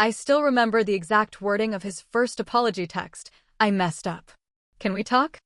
I still remember the exact wording of his first apology text. I messed up. Can we talk?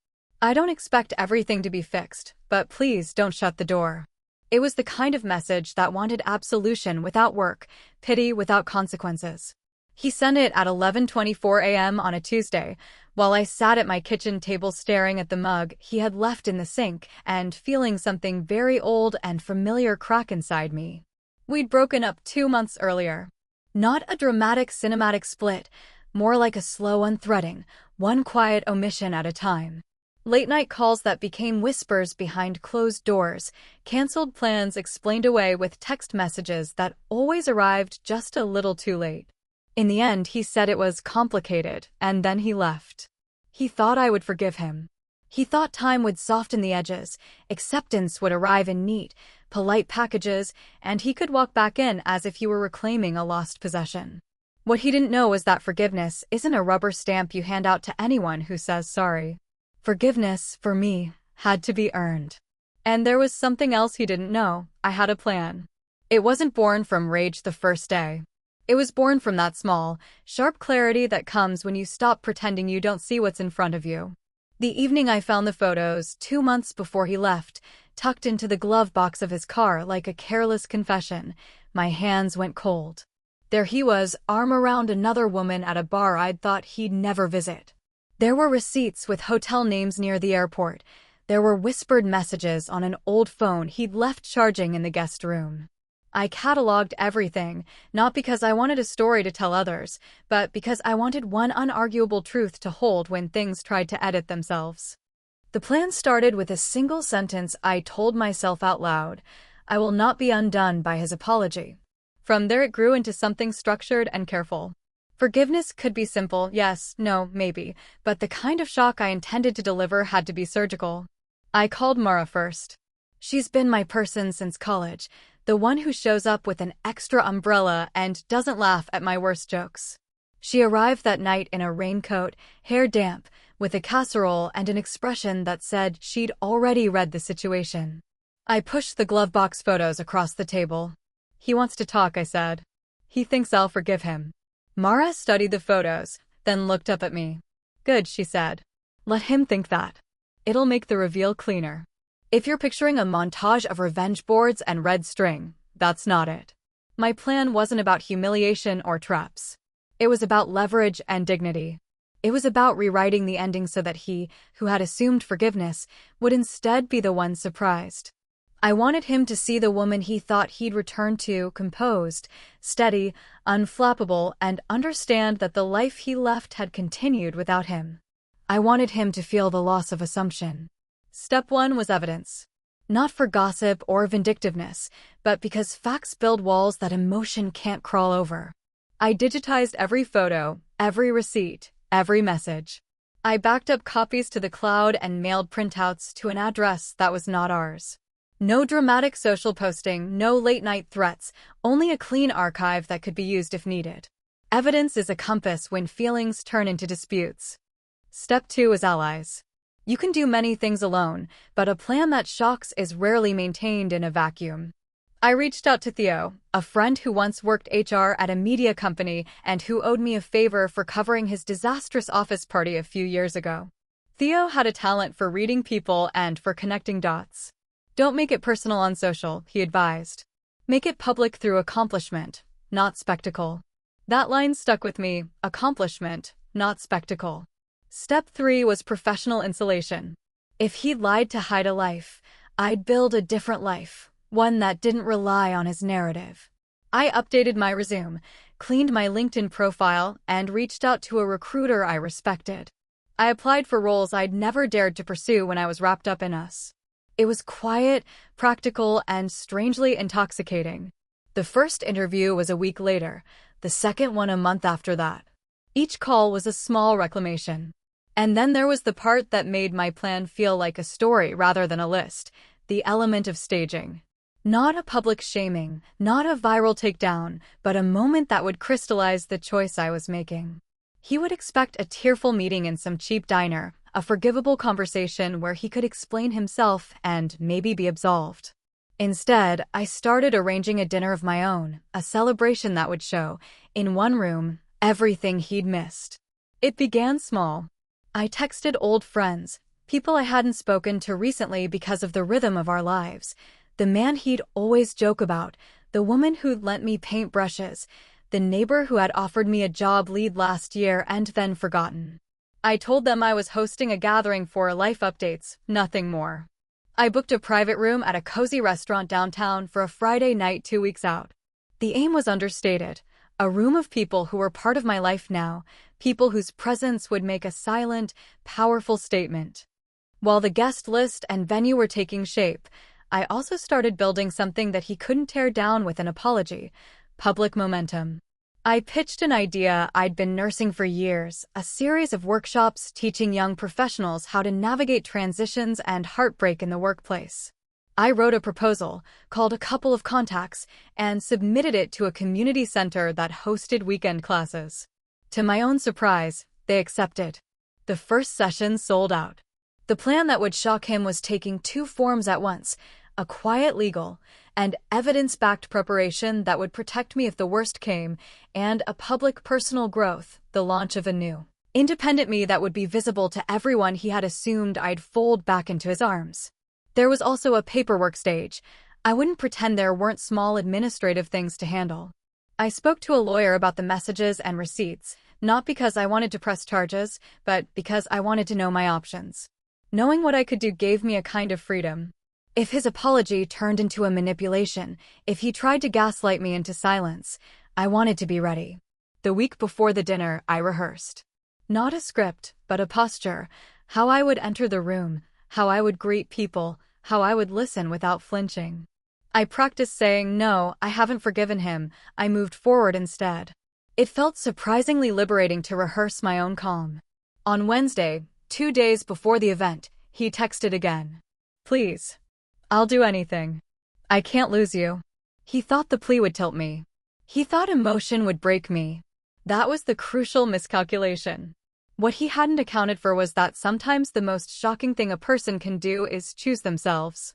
I don't expect everything to be fixed, but please don't shut the door. It was the kind of message that wanted absolution without work, pity without consequences. He sent it at 11:24 a.m. on a Tuesday, while I sat at my kitchen table staring at the mug he had left in the sink and feeling something very old and familiar crack inside me. We'd broken up 2 months earlier. Not a dramatic cinematic split, more like a slow unthreading, one quiet omission at a time. Late-night calls that became whispers behind closed doors, canceled plans explained away with text messages that always arrived just a little too late. In the end, he said it was complicated, and then he left. He thought I would forgive him. He thought time would soften the edges, acceptance would arrive in neat, polite packages, and he could walk back in as if he were reclaiming a lost possession. What he didn't know was that forgiveness isn't a rubber stamp you hand out to anyone who says sorry. Forgiveness, for me, had to be earned. And there was something else he didn't know. I had a plan. It wasn't born from rage the first day. It was born from that small, sharp clarity that comes when you stop pretending you don't see what's in front of you. The evening I found the photos, 2 months before he left, tucked into the glove box of his car like a careless confession, my hands went cold. There he was, arm around another woman at a bar I'd thought he'd never visit. There were receipts with hotel names near the airport. There were whispered messages on an old phone he'd left charging in the guest room. I cataloged everything, not because I wanted a story to tell others, but because I wanted one unarguable truth to hold when things tried to edit themselves. The plan started with a single sentence I told myself out loud: I will not be undone by his apology. From there it grew into something structured and careful. Forgiveness could be simple, yes, no, maybe, but the kind of shock I intended to deliver had to be surgical. I called Mara first. She's been my person since college, the one who shows up with an extra umbrella and doesn't laugh at my worst jokes. She arrived that night in a raincoat, hair damp, with a casserole and an expression that said she'd already read the situation. I pushed the glove box photos across the table. He wants to talk, I said. He thinks I'll forgive him. Mara studied the photos, then looked up at me. Good, she said. Let him think that. It'll make the reveal cleaner. If you're picturing a montage of revenge boards and red string, that's not it. My plan wasn't about humiliation or traps. It was about leverage and dignity. It was about rewriting the ending so that he, who had assumed forgiveness, would instead be the one surprised. I wanted him to see the woman he thought he'd returned to, composed, steady, unflappable, and understand that the life he left had continued without him. I wanted him to feel the loss of assumption. Step 1 was evidence. Not for gossip or vindictiveness, but because facts build walls that emotion can't crawl over. I digitized every photo, every receipt, every message. I backed up copies to the cloud and mailed printouts to an address that was not ours. No dramatic social posting, no late-night threats, only a clean archive that could be used if needed. Evidence is a compass when feelings turn into disputes. Step 2 is allies. You can do many things alone, but a plan that shocks is rarely maintained in a vacuum. I reached out to Theo, a friend who once worked HR at a media company and who owed me a favor for covering his disastrous office party a few years ago. Theo had a talent for reading people and for connecting dots. Don't make it personal on social, he advised. Make it public through accomplishment, not spectacle. That line stuck with me: accomplishment, not spectacle. Step 3 was professional insulation. If he'd lied to hide a life, I'd build a different life, one that didn't rely on his narrative. I updated my resume, cleaned my LinkedIn profile, and reached out to a recruiter I respected. I applied for roles I'd never dared to pursue when I was wrapped up in us. It was quiet, practical, and strangely intoxicating. The first interview was a week later, the second one a month after that. Each call was a small reclamation. And then there was the part that made my plan feel like a story rather than a list, the element of staging. Not a public shaming, not a viral takedown, but a moment that would crystallize the choice I was making. He would expect a tearful meeting in some cheap diner, a forgivable conversation where he could explain himself and maybe be absolved. Instead, I started arranging a dinner of my own, a celebration that would show, in one room, everything he'd missed. It began small. I texted old friends, people I hadn't spoken to recently because of the rhythm of our lives, the man he'd always joke about, the woman who'd lent me paintbrushes, the neighbor who had offered me a job lead last year and then forgotten. I told them I was hosting a gathering for life updates, nothing more. I booked a private room at a cozy restaurant downtown for a Friday night 2 weeks out. The aim was understated, a room of people who were part of my life now, people whose presence would make a silent, powerful statement. While the guest list and venue were taking shape, I also started building something that he couldn't tear down with an apology: public momentum. I pitched an idea I'd been nursing for years, a series of workshops teaching young professionals how to navigate transitions and heartbreak in the workplace. I wrote a proposal, called a couple of contacts, and submitted it to a community center that hosted weekend classes. To my own surprise, they accepted. The first session sold out. The plan that would shock him was taking two forms at once: a quiet legal and evidence-backed preparation that would protect me if the worst came, and a public personal growth, the launch of a new, independent me that would be visible to everyone he had assumed I'd fold back into his arms. There was also a paperwork stage. I wouldn't pretend there weren't small administrative things to handle. I spoke to a lawyer about the messages and receipts, not because I wanted to press charges, but because I wanted to know my options. Knowing what I could do gave me a kind of freedom. If his apology turned into a manipulation, if he tried to gaslight me into silence, I wanted to be ready. The week before the dinner, I rehearsed. Not a script, but a posture, how I would enter the room, how I would greet people, how I would listen without flinching. I practiced saying, "No, I haven't forgiven him." I moved forward instead. It felt surprisingly liberating to rehearse my own calm. On Wednesday, 2 days before the event, he texted again. "Please. I'll do anything. I can't lose you." He thought the plea would tilt me. He thought emotion would break me. That was the crucial miscalculation. What he hadn't accounted for was that sometimes the most shocking thing a person can do is choose themselves.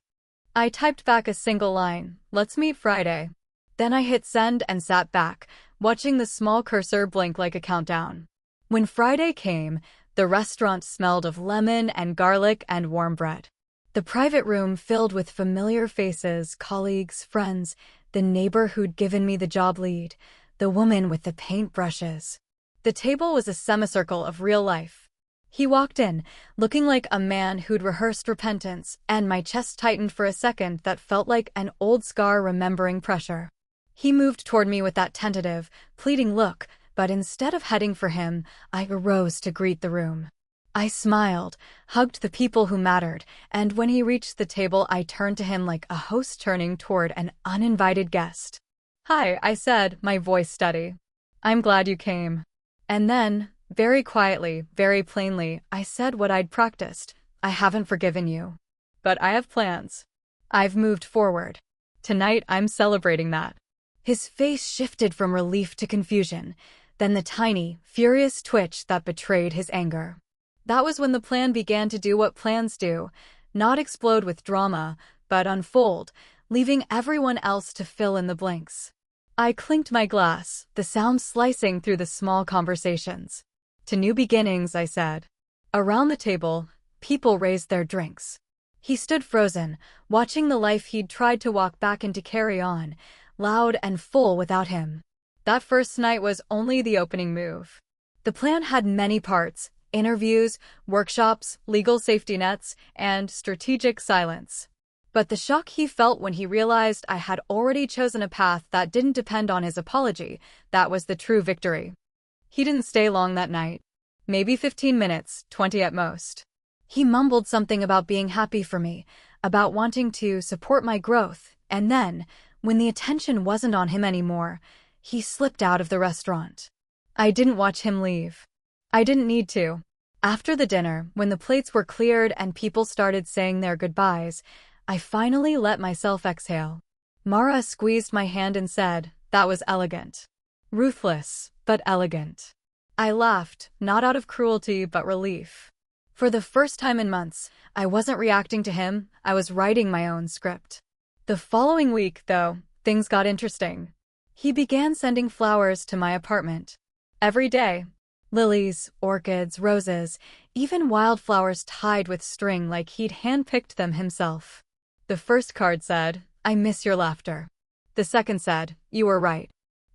I typed back a single line: "Let's meet Friday." Then I hit send and sat back, watching the small cursor blink like a countdown. When Friday came, the restaurant smelled of lemon and garlic and warm bread. The private room filled with familiar faces, colleagues, friends, the neighbor who'd given me the job lead, the woman with the paintbrushes. The table was a semicircle of real life. He walked in, looking like a man who'd rehearsed repentance, and my chest tightened for a second that felt like an old scar remembering pressure. He moved toward me with that tentative, pleading look, but instead of heading for him, I arose to greet the room. I smiled, hugged the people who mattered, and when he reached the table, I turned to him like a host turning toward an uninvited guest. "Hi," I said, my voice steady. "I'm glad you came." And then, very quietly, very plainly, I said what I'd practiced: "I haven't forgiven you. But I have plans. I've moved forward. Tonight I'm celebrating that." His face shifted from relief to confusion, then the tiny, furious twitch that betrayed his anger. That was when the plan began to do what plans do: not explode with drama, but unfold, leaving everyone else to fill in the blanks. I clinked my glass, the sound slicing through the small conversations. "To new beginnings," I said. Around the table, people raised their drinks. He stood frozen, watching the life he'd tried to walk back into carry on, loud and full without him. That first night was only the opening move. The plan had many parts: interviews, workshops, legal safety nets, and strategic silence. But the shock he felt when he realized I had already chosen a path that didn't depend on his apology, that was the true victory. He didn't stay long that night. Maybe 15 minutes, 20 at most. He mumbled something about being happy for me, about wanting to support my growth, and then, when the attention wasn't on him anymore, he slipped out of the restaurant. I didn't watch him leave. I didn't need to. After the dinner, when the plates were cleared and people started saying their goodbyes, I finally let myself exhale. Mara squeezed my hand and said, "That was elegant. Ruthless, but elegant." I laughed, not out of cruelty but relief. For the first time in months, I wasn't reacting to him, I was writing my own script. The following week, though, things got interesting. He began sending flowers to my apartment. Every day. Lilies, orchids, roses, even wildflowers tied with string like he'd handpicked them himself. The first card said, "I miss your laughter." The second said, "You were right.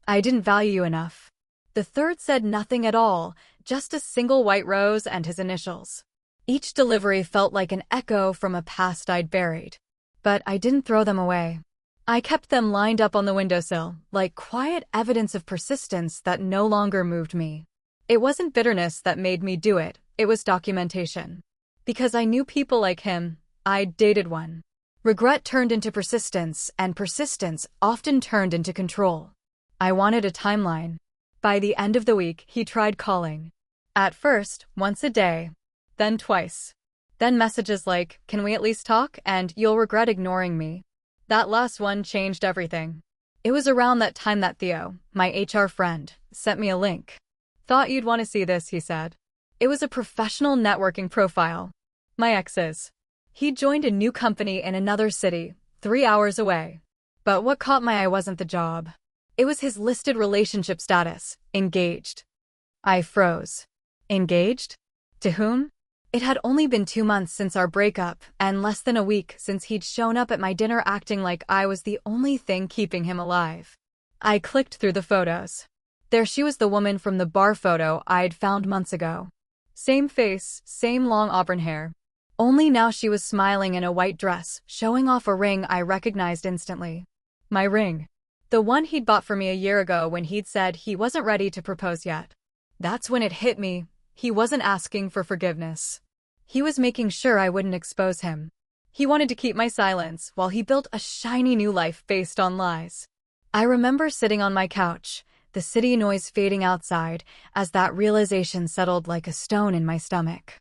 I didn't value you enough." The third said nothing at all, just a single white rose and his initials. Each delivery felt like an echo from a past I'd buried. But I didn't throw them away. I kept them lined up on the windowsill, like quiet evidence of persistence that no longer moved me. It wasn't bitterness that made me do it, it was documentation. Because I knew people like him, I'd dated one. Regret turned into persistence, and persistence often turned into control. I wanted a timeline. By the end of the week, he tried calling. At first, once a day. Then twice. Then messages like, "Can we at least talk? And you'll regret ignoring me." That last one changed everything. It was around that time that Theo, my HR friend, sent me a link. "Thought you'd want to see this," he said. It was a professional networking profile. My ex's. He'd joined a new company in another city, 3 hours away. But what caught my eye wasn't the job. It was his listed relationship status, engaged. I froze. Engaged? To whom? It had only been 2 months since our breakup, and less than a week since he'd shown up at my dinner acting like I was the only thing keeping him alive. I clicked through the photos. There she was, the woman from the bar photo I'd found months ago. Same face, same long auburn hair. Only now she was smiling in a white dress, showing off a ring I recognized instantly. My ring. The one he'd bought for me a year ago when he'd said he wasn't ready to propose yet. That's when it hit me. He wasn't asking for forgiveness. He was making sure I wouldn't expose him. He wanted to keep my silence while he built a shiny new life based on lies. I remember sitting on my couch, the city noise fading outside, as that realization settled like a stone in my stomach.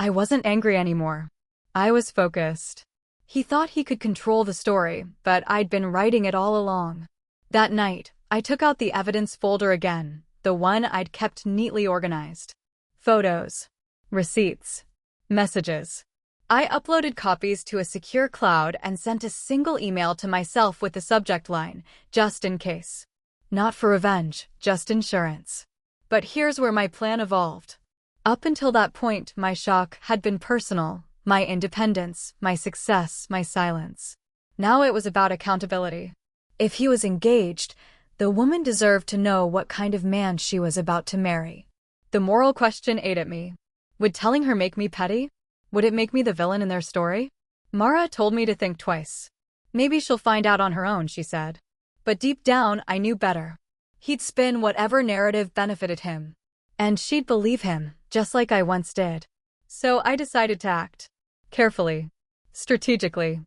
I wasn't angry anymore. I was focused. He thought he could control the story, but I'd been writing it all along. That night, I took out the evidence folder again, the one I'd kept neatly organized. Photos. Receipts. Messages. I uploaded copies to a secure cloud and sent a single email to myself with the subject line, "Just in case." Not for revenge, just insurance. But here's where my plan evolved. Up until that point, my shock had been personal, my independence, my success, my silence. Now it was about accountability. If he was engaged, the woman deserved to know what kind of man she was about to marry. The moral question ate at me. Would telling her make me petty? Would it make me the villain in their story? Mara told me to think twice. Maybe she'll find out on her own, she said. But deep down, I knew better. He'd spin whatever narrative benefited him. And she'd believe him, just like I once did. So I decided to act. Carefully. Strategically.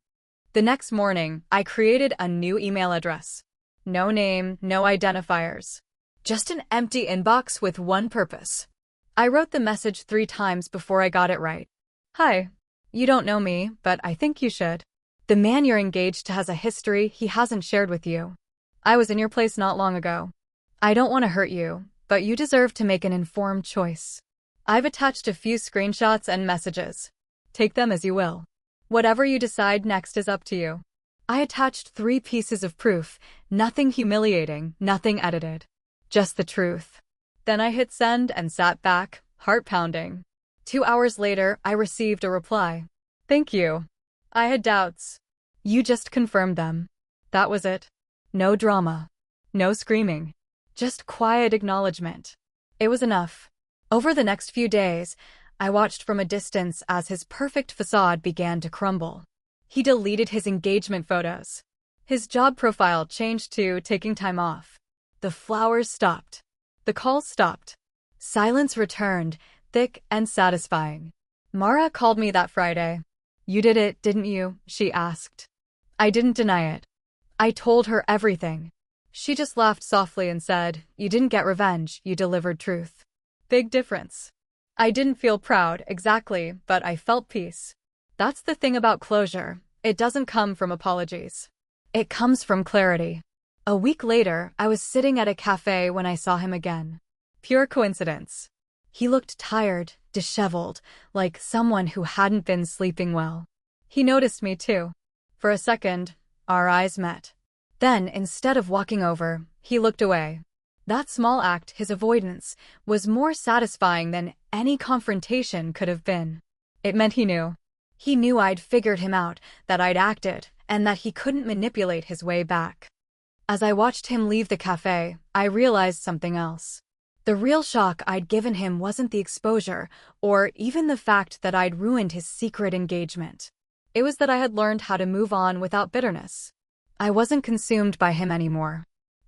The next morning, I created a new email address. No name, no identifiers. Just an empty inbox with one purpose. I wrote the message 3 times before I got it right. "Hi. You don't know me, but I think you should. The man you're engaged to has a history he hasn't shared with you. I was in your place not long ago. I don't want to hurt you, but you deserve to make an informed choice. I've attached a few screenshots and messages. Take them as you will. Whatever you decide next is up to you." I attached 3 pieces of proof, nothing humiliating, nothing edited. Just the truth. Then I hit send and sat back, heart pounding. 2 hours later, I received a reply. "Thank you. I had doubts. You just confirmed them." That was it. No drama. No screaming. Just quiet acknowledgement. It was enough. Over the next few days, I watched from a distance as his perfect facade began to crumble. He deleted his engagement photos. His job profile changed to taking time off. The flowers stopped. The calls stopped. Silence returned, thick and satisfying. Mara called me that Friday. "You did it, didn't you?" she asked. I didn't deny it. I told her everything. She just laughed softly and said, "You didn't get revenge, you delivered truth." Big difference. I didn't feel proud, exactly, but I felt peace. That's the thing about closure. It doesn't come from apologies. It comes from clarity. A week later, I was sitting at a cafe when I saw him again. Pure coincidence. He looked tired, disheveled, like someone who hadn't been sleeping well. He noticed me too. For a second, Our eyes met. Then, instead of walking over, he looked away. That small act, his avoidance, was more satisfying than any confrontation could have been. It meant he knew. He knew I'd figured him out, that I'd acted, and that he couldn't manipulate his way back. As I watched him leave the cafe, I realized something else. The real shock I'd given him wasn't the exposure, or even the fact that I'd ruined his secret engagement. It was that I had learned how to move on without bitterness. I wasn't consumed by him anymore.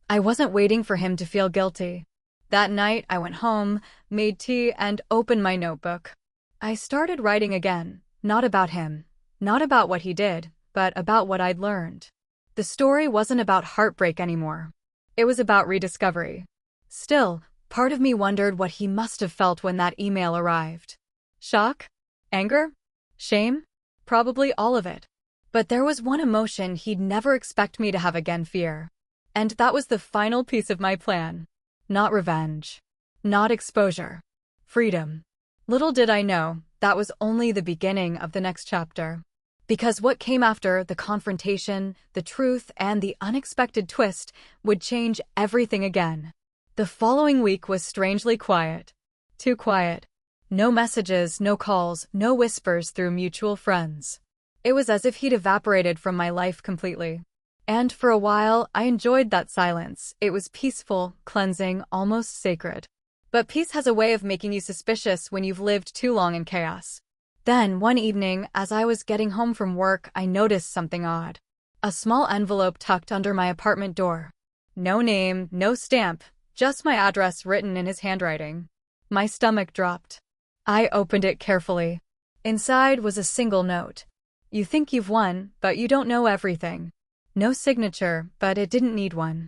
I wasn't waiting for him to feel guilty. That night, I went home, made tea, and opened my notebook. I started writing again, not about him, not about what he did, but about what I'd learned. The story wasn't about heartbreak anymore. It was about rediscovery. Still, part of me wondered what he must have felt when that email arrived. Shock? Anger? Shame? Probably all of it. But there was one emotion he'd never expect me to have again: fear. And that was the final piece of my plan. Not revenge. Not exposure. Freedom. Little did I know, that was only the beginning of the next chapter. Because what came after, the confrontation, the truth, and the unexpected twist, would change everything again. The following week was strangely quiet. Too quiet. No messages, no calls, no whispers through mutual friends. It was as if he'd evaporated from my life completely. And for a while, I enjoyed that silence. It was peaceful, cleansing, almost sacred. But peace has a way of making you suspicious when you've lived too long in chaos. Then, one evening, as I was getting home from work, I noticed something odd. A small envelope tucked under my apartment door. No name, no stamp, just my address written in his handwriting. My stomach dropped. I opened it carefully. Inside was a single note. You think you've won, but you don't know everything. No signature, but it didn't need one.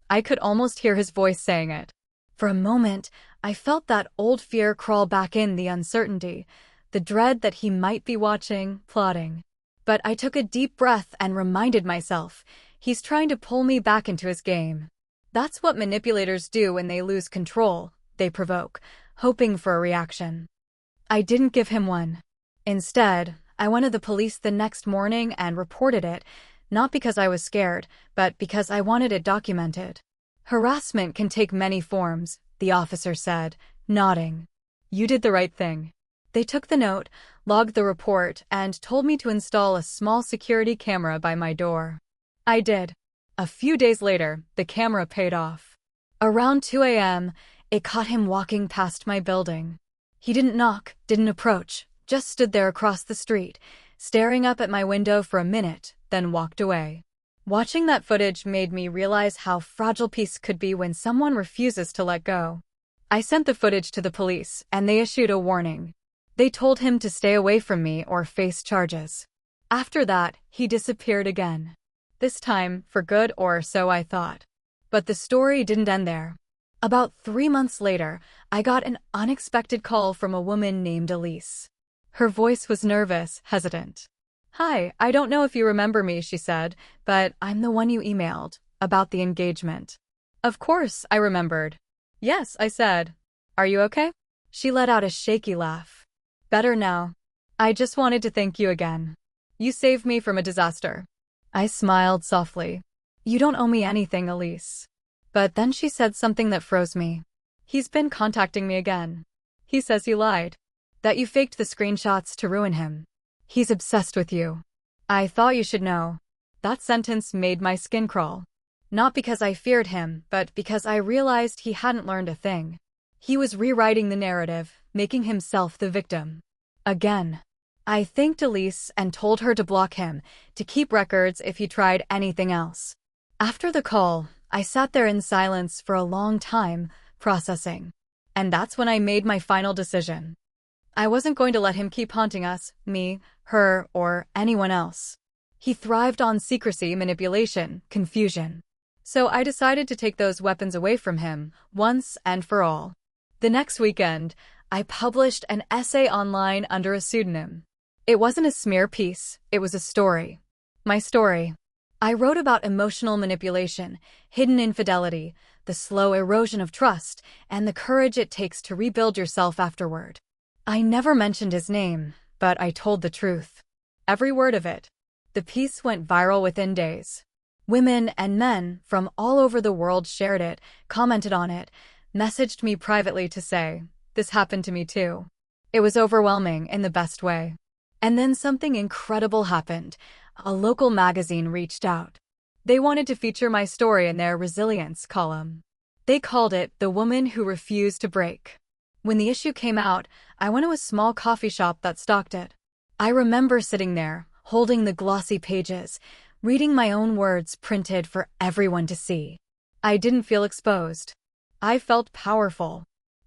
I could almost hear his voice saying it. For a moment, I felt that old fear crawl back in, the uncertainty, the dread that he might be watching, plotting. But I took a deep breath and reminded myself, he's trying to pull me back into his game. That's what manipulators do when they lose control. They provoke, hoping for a reaction. I didn't give him one. Instead, I went to the police the next morning and reported it, not because I was scared, but because I wanted it documented. Harassment can take many forms, the officer said, nodding. You did the right thing. They took the note, logged the report, and told me to install a small security camera by my door. I did. A few days later, the camera paid off. Around 2 a.m., it caught him walking past my building. He didn't knock, didn't approach, just stood there across the street, staring up at my window for a minute, then walked away. Watching that footage made me realize how fragile peace could be when someone refuses to let go. I sent the footage to the police, and they issued a warning. They told him to stay away from me or face charges. After that, he disappeared again. This time, for good, or so I thought. But the story didn't end there. About 3 months later, I got an unexpected call from a woman named Elise. Her voice was nervous, hesitant. Hi, I don't know if you remember me, she said, but I'm the one you emailed, about the engagement. Of course, I remembered. Yes, I said. Are you okay? She let out a shaky laugh. Better now. I just wanted to thank you again. You saved me from a disaster. I smiled softly. You don't owe me anything, Elise. But then she said something that froze me. He's been contacting me again. He says you lied. That you faked the screenshots to ruin him. He's obsessed with you. I thought you should know. That sentence made my skin crawl. Not because I feared him, but because I realized he hadn't learned a thing. He was rewriting the narrative, making himself the victim. Again. I thanked Elise and told her to block him, to keep records if he tried anything else. After the call, I sat there in silence for a long time, processing. And that's when I made my final decision. I wasn't going to let him keep haunting us, me, her, or anyone else. He thrived on secrecy, manipulation, confusion. So I decided to take those weapons away from him, once and for all. The next weekend, I published an essay online under a pseudonym. It wasn't a smear piece, it was a story. My story. I wrote about emotional manipulation, hidden infidelity, the slow erosion of trust, and the courage it takes to rebuild yourself afterward. I never mentioned his name, but I told the truth. Every word of it. The piece went viral within days. Women and men from all over the world shared it, commented on it, messaged me privately to say, "This happened to me too." It was overwhelming in the best way. And then something incredible happened. A local magazine reached out. They wanted to feature my story in their resilience column. They called it "The Woman Who Refused to Break." When the issue came out, I went to a small coffee shop that stocked it. I remember sitting there, holding the glossy pages, reading my own words printed for everyone to see. I didn't feel exposed. I felt powerful.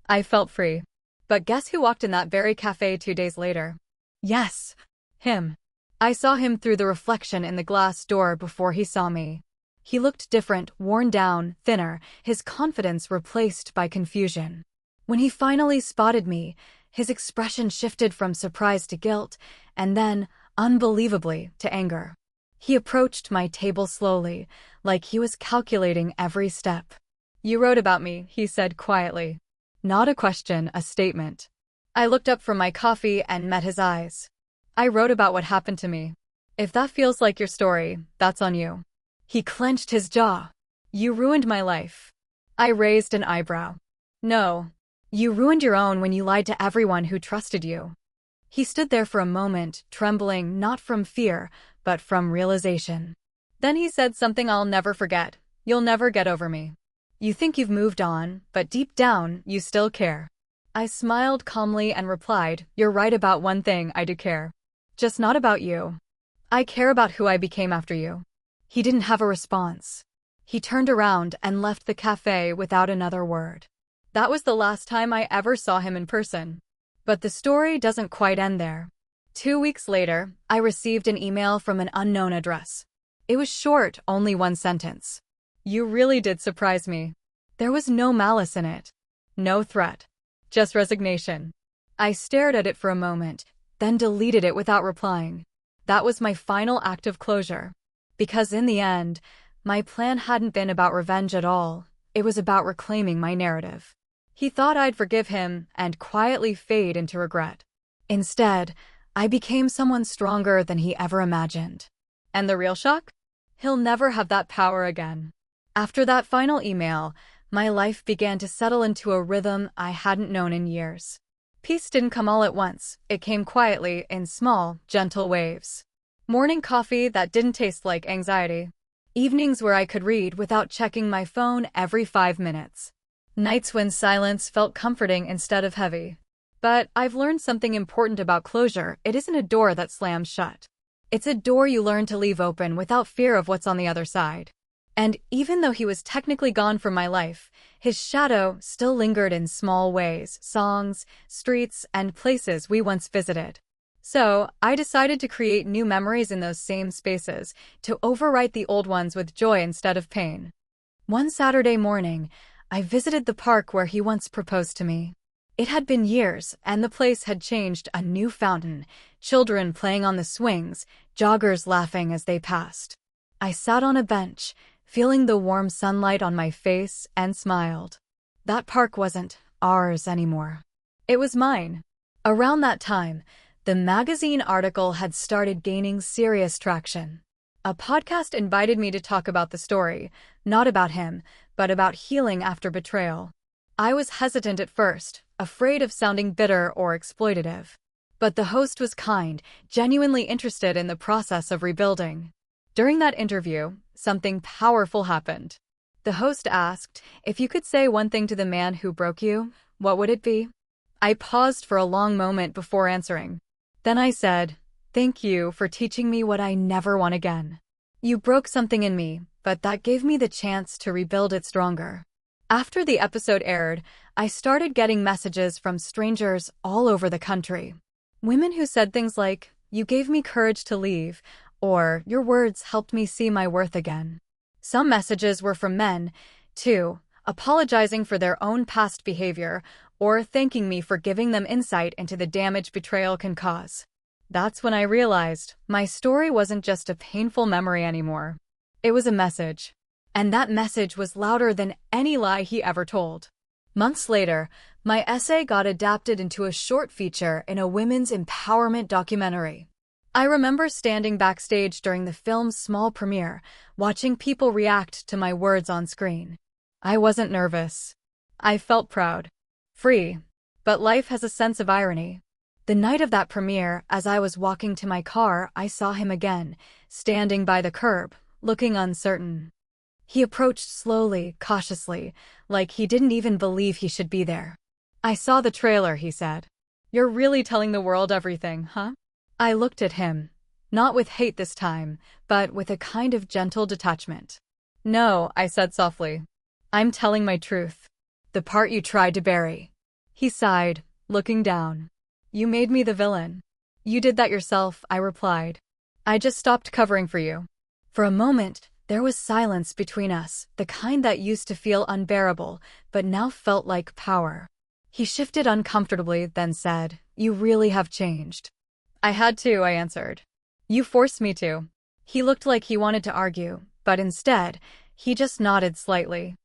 I felt free. But guess who walked in that very cafe 2 days later? Yes, him. I saw him through the reflection in the glass door before he saw me. He looked different, worn down, thinner, his confidence replaced by confusion. When he finally spotted me, his expression shifted from surprise to guilt, and then, unbelievably, to anger. He approached my table slowly, like he was calculating every step. "You wrote about me," he said quietly. Not a question, a statement. I looked up from my coffee and met his eyes. "I wrote about what happened to me. If that feels like your story, that's on you." He clenched his jaw. "You ruined my life." I raised an eyebrow. "No. You ruined your own when you lied to everyone who trusted you." He stood there for a moment, trembling not from fear, but from realization. Then he said something I'll never forget. "You'll never get over me. You think you've moved on, but deep down, you still care." I smiled calmly and replied, "You're right about one thing, I do care. Just not about you. I care about who I became after you." He didn't have a response. He turned around and left the cafe without another word. That was the last time I ever saw him in person. But the story doesn't quite end there. 2 weeks later, I received an email from an unknown address. It was short, only one sentence. "You really did surprise me." There was no malice in it. No threat. Just resignation. I stared at it for a moment, then deleted it without replying. That was my final act of closure. Because in the end, my plan hadn't been about revenge at all. It was about reclaiming my narrative. He thought I'd forgive him and quietly fade into regret. Instead, I became someone stronger than he ever imagined. And the real shock? He'll never have that power again. After that final email, my life began to settle into a rhythm I hadn't known in years. Peace didn't come all at once. It came quietly, in small, gentle waves. Morning coffee that didn't taste like anxiety. Evenings where I could read without checking my phone every 5 minutes. Nights when silence felt comforting instead of heavy. But I've learned something important about closure. It isn't a door that slams shut. It's a door you learn to leave open without fear of what's on the other side. And even though he was technically gone from my life, his shadow still lingered in small ways, songs, streets, and places we once visited. So, I decided to create new memories in those same spaces, to overwrite the old ones with joy instead of pain. One Saturday morning, I visited the park where he once proposed to me. It had been years, and the place had changed. A new fountain, children playing on the swings, joggers laughing as they passed. I sat on a bench, feeling the warm sunlight on my face, and smiled. That park wasn't ours anymore. It was mine. Around that time, the magazine article had started gaining serious traction. A podcast invited me to talk about the story, not about him, but about healing after betrayal. I was hesitant at first, afraid of sounding bitter or exploitative. But the host was kind, genuinely interested in the process of rebuilding. During that interview, something powerful happened. The host asked, "If you could say one thing to the man who broke you, what would it be?" I paused for a long moment before answering. Then I said, "Thank you for teaching me what I never want again. You broke something in me, but that gave me the chance to rebuild it stronger." After the episode aired, I started getting messages from strangers all over the country. Women who said things like, "You gave me courage to leave," or "Your words helped me see my worth again." Some messages were from men, too, apologizing for their own past behavior or thanking me for giving them insight into the damage betrayal can cause. That's when I realized my story wasn't just a painful memory anymore. It was a message. And that message was louder than any lie he ever told. Months later, my essay got adapted into a short feature in a women's empowerment documentary. I remember standing backstage during the film's small premiere, watching people react to my words on screen. I wasn't nervous. I felt proud. Free. But life has a sense of irony. The night of that premiere, as I was walking to my car, I saw him again, standing by the curb, looking uncertain. He approached slowly, cautiously, like he didn't even believe he should be there. "I saw the trailer," he said. "You're really telling the world everything, huh?" I looked at him, not with hate this time, but with a kind of gentle detachment. "No," I said softly. "I'm telling my truth. The part you tried to bury." He sighed, looking down. "You made me the villain." "You did that yourself," I replied. "I just stopped covering for you." For a moment, there was silence between us, the kind that used to feel unbearable, but now felt like power. He shifted uncomfortably, then said, "You really have changed." "I had to," I answered. "You forced me to." He looked like he wanted to argue, but instead, he just nodded slightly.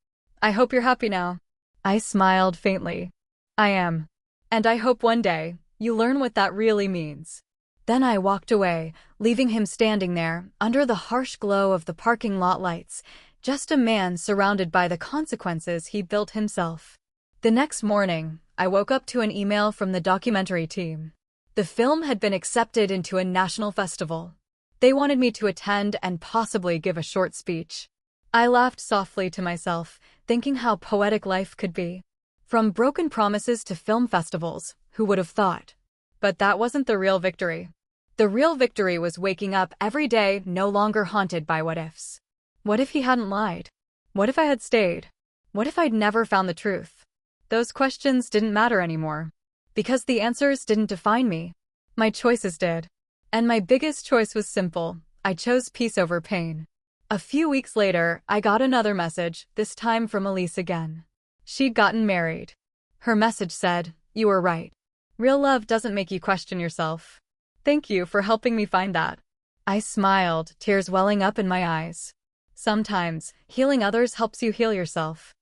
"I hope you're happy now." I smiled faintly. "I am. And I hope one day, you learn what that really means." Then I walked away, leaving him standing there, under the harsh glow of the parking lot lights, just a man surrounded by the consequences he built himself. The next morning, I woke up to an email from the documentary team. The film had been accepted into a national festival. They wanted me to attend and possibly give a short speech. I laughed softly to myself, thinking how poetic life could be. From broken promises to film festivals, who would have thought? But that wasn't the real victory. The real victory was waking up every day no longer haunted by what-ifs. What if he hadn't lied? What if I had stayed? What if I'd never found the truth? Those questions didn't matter anymore. Because the answers didn't define me. My choices did. And my biggest choice was simple. I chose peace over pain. A few weeks later, I got another message, this time from Elise again. She'd gotten married. Her message said, "You were right. Real love doesn't make you question yourself. Thank you for helping me find that." I smiled, tears welling up in my eyes. Sometimes, healing others helps you heal yourself.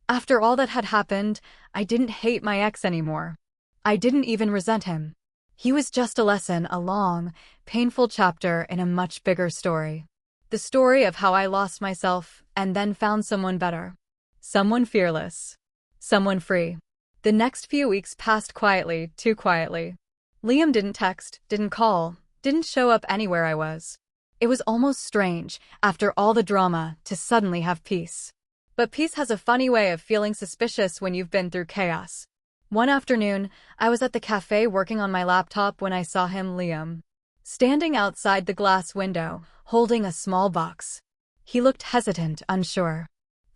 After all that had happened, I didn't hate my ex anymore. I didn't even resent him. He was just a lesson, a long, painful chapter in a much bigger story. The story of how I lost myself and then found someone better. Someone fearless. Someone free. The next few weeks passed quietly, too quietly. Liam didn't text, didn't call, didn't show up anywhere I was. It was almost strange, after all the drama, to suddenly have peace. But peace has a funny way of feeling suspicious when you've been through chaos. One afternoon, I was at the cafe working on my laptop when I saw him, Liam, standing outside the glass window, holding a small box. He looked hesitant, unsure.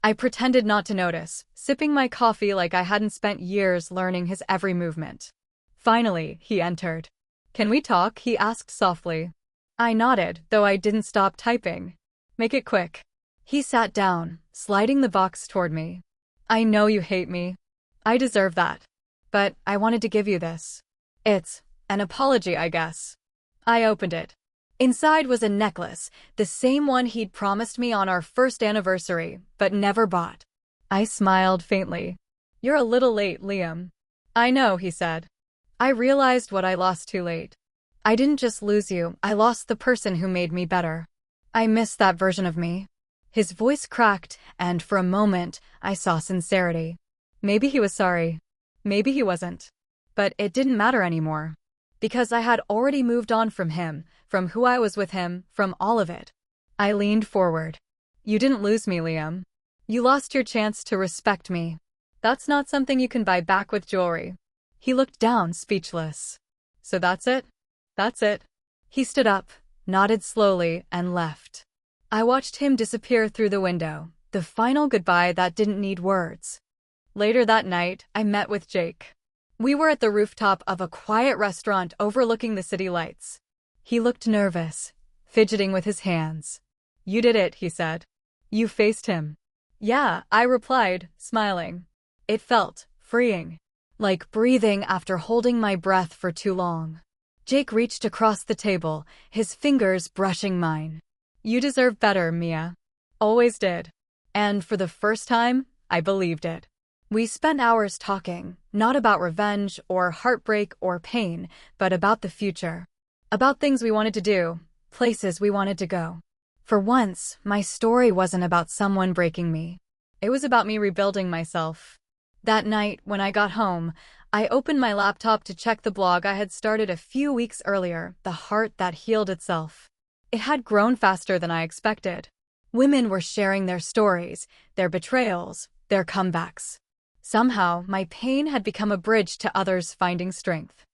I pretended not to notice, sipping my coffee like I hadn't spent years learning his every movement. Finally, he entered. "Can we talk?" he asked softly. I nodded, though I didn't stop typing. "Make it quick." He sat down, sliding the box toward me. "I know you hate me. I deserve that. But I wanted to give you this. It's an apology, I guess." I opened it. Inside was a necklace, the same one he'd promised me on our first anniversary, but never bought. I smiled faintly. "You're a little late, Liam." "I know," he said. "I realized what I lost too late. I didn't just lose you, I lost the person who made me better. I miss that version of me." His voice cracked, and for a moment, I saw sincerity. Maybe he was sorry. Maybe he wasn't. But it didn't matter anymore. Because I had already moved on from him, from who I was with him, from all of it. I leaned forward. "You didn't lose me, Liam. You lost your chance to respect me. That's not something you can buy back with jewelry." He looked down, speechless. "So that's it? That's it." He stood up, nodded slowly, and left. I watched him disappear through the window, the final goodbye that didn't need words. Later that night, I met with Jake. We were at the rooftop of a quiet restaurant overlooking the city lights. He looked nervous, fidgeting with his hands. "You did it," he said. "You faced him." "Yeah," I replied, smiling. It felt freeing, like breathing after holding my breath for too long. Jake reached across the table, his fingers brushing mine. "You deserve better, Mia. Always did." And for the first time, I believed it. We spent hours talking, not about revenge or heartbreak or pain, but about the future. About things we wanted to do, places we wanted to go. For once, my story wasn't about someone breaking me. It was about me rebuilding myself. That night, when I got home, I opened my laptop to check the blog I had started a few weeks earlier, The Heart That Healed Itself. It had grown faster than I expected. Women were sharing their stories, their betrayals, their comebacks. Somehow, my pain had become a bridge to others finding strength.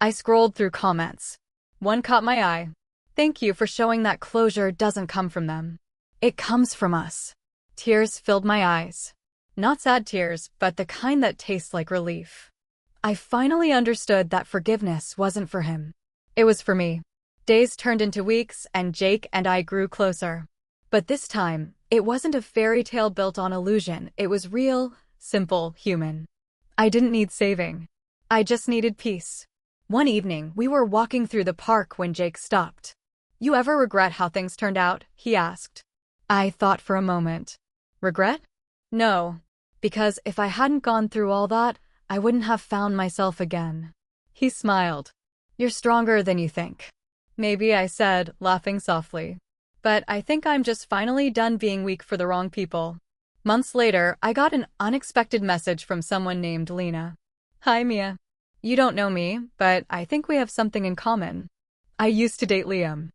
I scrolled through comments. One caught my eye. "Thank you for showing that closure doesn't come from them. It comes from us." Tears filled my eyes. Not sad tears, but the kind that taste like relief. I finally understood that forgiveness wasn't for him. It was for me. Days turned into weeks, and Jake and I grew closer. But this time, it wasn't a fairy tale built on illusion. It was real, simple, human. I didn't need saving. I just needed peace. One evening, we were walking through the park when Jake stopped. "You ever regret how things turned out?" he asked. I thought for a moment. Regret? No. Because if I hadn't gone through all that, I wouldn't have found myself again. He smiled. "You're stronger than you think." "Maybe," I said, laughing softly. "But I think I'm just finally done being weak for the wrong people." Months later, I got an unexpected message from someone named Lena. "Hi, Mia. You don't know me, but I think we have something in common. I used to date Liam."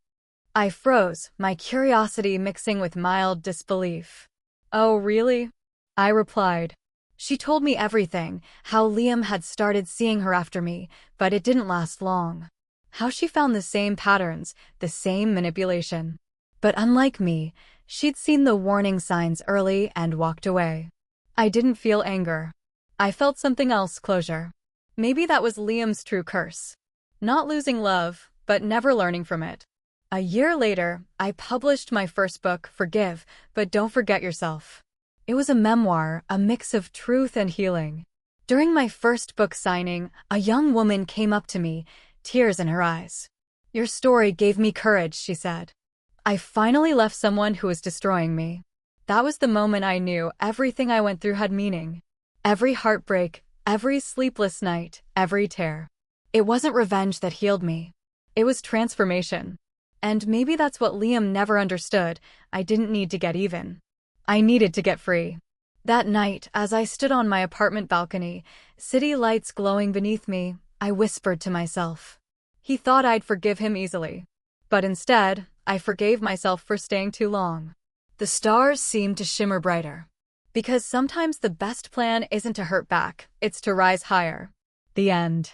I froze, my curiosity mixing with mild disbelief. "Oh, really?" I replied. She told me everything, how Liam had started seeing her after me, but it didn't last long. How she found the same patterns, the same manipulation. But unlike me, she'd seen the warning signs early and walked away. I didn't feel anger. I felt something else, closure. Maybe that was Liam's true curse. Not losing love, but never learning from it. A year later, I published my first book, Forgive, But Don't Forget Yourself. It was a memoir, a mix of truth and healing. During my first book signing, a young woman came up to me, tears in her eyes. "Your story gave me courage," she said. "I finally left someone who was destroying me." That was the moment I knew everything I went through had meaning. Every heartbreak, every sleepless night, every tear. It wasn't revenge that healed me. It was transformation. And maybe that's what Liam never understood. I didn't need to get even. I needed to get free. That night, as I stood on my apartment balcony, city lights glowing beneath me, I whispered to myself. He thought I'd forgive him easily. But instead, I forgave myself for staying too long. The stars seemed to shimmer brighter. Because sometimes the best plan isn't to hurt back, it's to rise higher. The end.